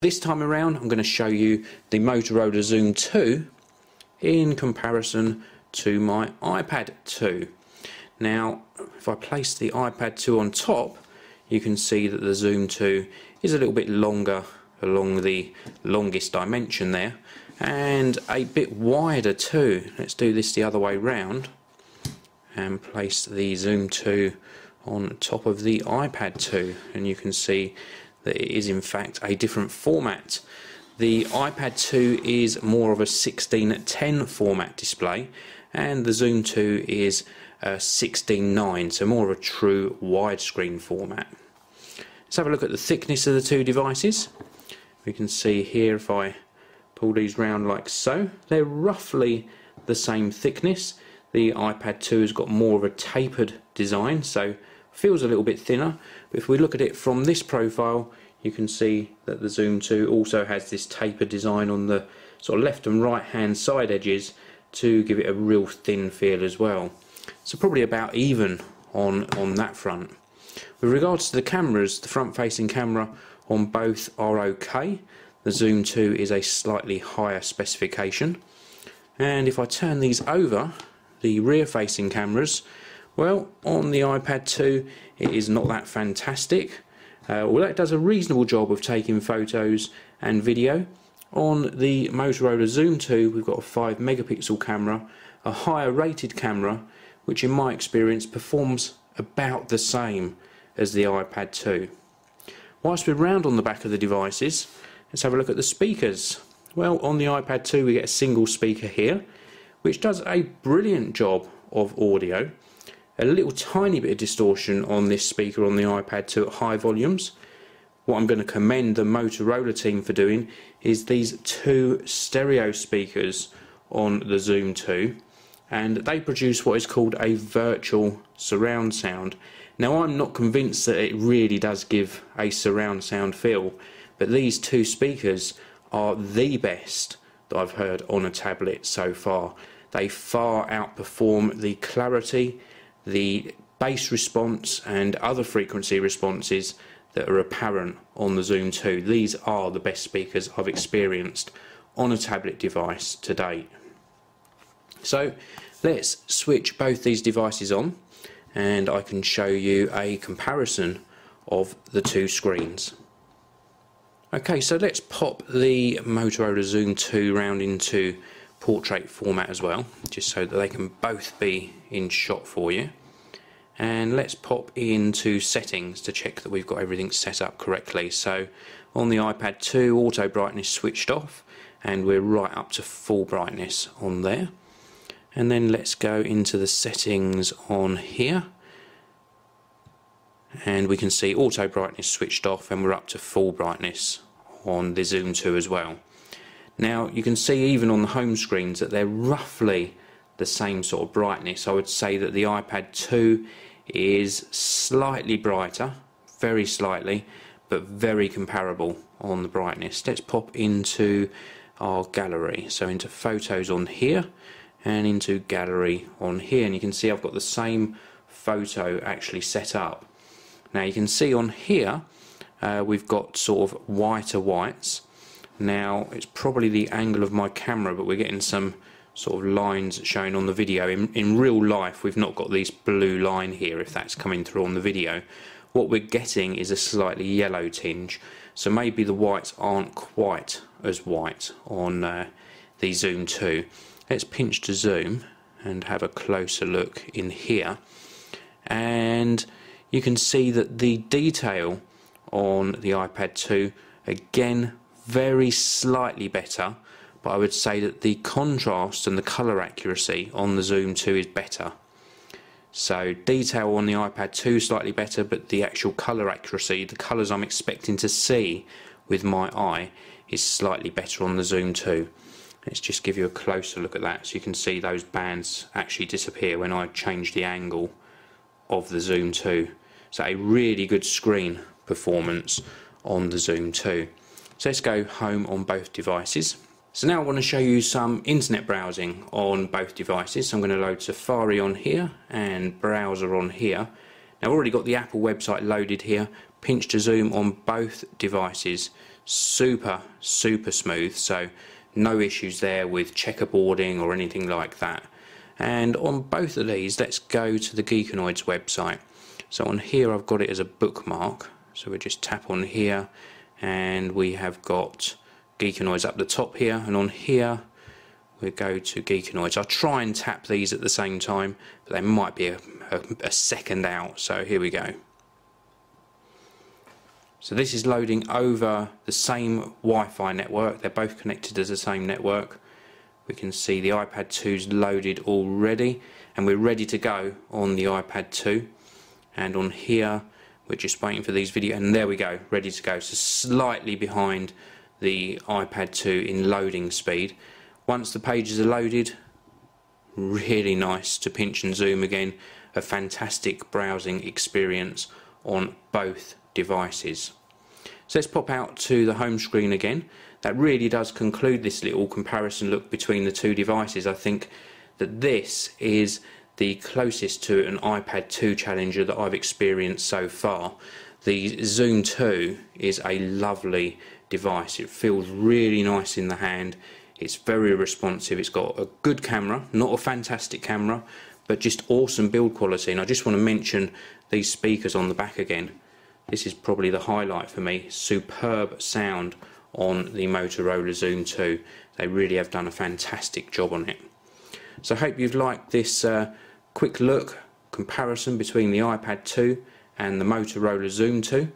This time around I'm going to show you the Motorola Zoom 2 in comparison to my iPad 2. Now if I place the iPad 2 on top, you can see that the Zoom 2 is a little bit longer along the longest dimension there, and a bit wider too. Let's do this the other way round and place the Zoom 2 on top of the iPad 2, and you can see that it is in fact a different format. The iPad 2 is more of a 16:10 format display, and the Zoom 2 is 16:9, so more of a true widescreen format. Let's have a look at the thickness of the two devices. We can see here, if I pull these round like so, they're roughly the same thickness. The iPad 2 has got more of a tapered design, so feels a little bit thinner, but if we look at it from this profile, you can see that the Zoom 2 also has this tapered design on the sort of left and right hand side edges to give it a real thin feel as well. So probably about even on that front. With regards to the cameras, the front facing camera on both are okay. The Zoom 2 is a slightly higher specification, and if I turn these over, the rear facing cameras, well, on the iPad 2 it is not that fantastic, although it does a reasonable job of taking photos and video. On the Motorola Zoom 2 we've got a 5 megapixel camera, a higher rated camera, which in my experience performs about the same as the iPad 2. Whilst we're round on the back of the devices, let's have a look at the speakers. Well, on the iPad 2 we get a single speaker here, which does a brilliant job of audio. A little tiny bit of distortion on this speaker on the iPad 2 at high volumes. What I'm going to commend the Motorola team for doing is these two stereo speakers on the Zoom 2, and they produce what is called a virtual surround sound. Now I'm not convinced that it really does give a surround sound feel, but these two speakers are the best that I've heard on a tablet so far. They far outperform the clarity, the bass response and other frequency responses that are apparent on the Zoom 2. These are the best speakers I've experienced on a tablet device to date. So let's switch both these devices on and I can show you a comparison of the two screens. Okay, so let's pop the Motorola Zoom 2 round into portrait format as well, just so that they can both be in shot for you. And let's pop into settings to check that we've got everything set up correctly. So on the iPad 2, auto brightness switched off, and we're right up to full brightness on there. And then let's go into the settings on here, and we can see auto brightness switched off, and we're up to full brightness on the Zoom 2 as well. Now you can see even on the home screens that they're roughly the same sort of brightness. I would say that the iPad 2 is slightly brighter, very slightly, but very comparable on the brightness. Let's pop into our gallery, so into photos on here and into gallery on here, and you can see I've got the same photo actually set up. Now you can see on here we've got sort of whiter whites. Now it's probably the angle of my camera, but we're getting some sort of lines showing on the video. In real life we've not got this blue line here, if that's coming through on the video. What we're getting is a slightly yellow tinge, so maybe the whites aren't quite as white on the Zoom 2. Let's pinch to zoom and have a closer look in here, and you can see that the detail on the iPad 2, again, very slightly better, but I would say that the contrast and the colour accuracy on the Zoom 2 is better. So detail on the iPad 2 slightly better, but the actual colour accuracy, the colours I'm expecting to see with my eye, is slightly better on the Zoom 2. Let's just give you a closer look at that, so you can see those bands actually disappear when I change the angle of the Zoom 2. So a really good screen performance on the Zoom 2. So let's go home on both devices. So now I want to show you some internet browsing on both devices. So I'm going to load Safari on here and browser on here. Now I've already got the Apple website loaded here, pinch to zoom on both devices, super smooth, so no issues there with checkerboarding or anything like that. And on both of these, let's go to the Geekanoids website. So on here I've got it as a bookmark, so we just tap on here and we have got Geekanoids up the top here, and on here we go to Geekanoids. I'll try and tap these at the same time, but they might be a second out, so here we go. So this is loading over the same Wi-Fi network. They're both connected to the same network. We can see the iPad 2's loaded already, and we're ready to go on the iPad 2. And on here we're just waiting for these videos, and there we go, ready to go. So slightly behind the iPad 2 in loading speed. Once the pages are loaded, really nice to pinch and zoom again. A fantastic browsing experience on both devices. So let's pop out to the home screen again. That really does conclude this little comparison look between the two devices. I think that this is the closest to an iPad 2 Challenger that I've experienced so far. The Zoom 2 is a lovely device. It feels really nice in the hand. It's very responsive. It's got a good camera, not a fantastic camera, but just awesome build quality. And I just want to mention these speakers on the back again. This is probably the highlight for me. Superb sound on the Motorola Zoom 2. They really have done a fantastic job on it. So I hope you've liked this quick look comparison between the iPad 2 and the Motorola Zoom 2.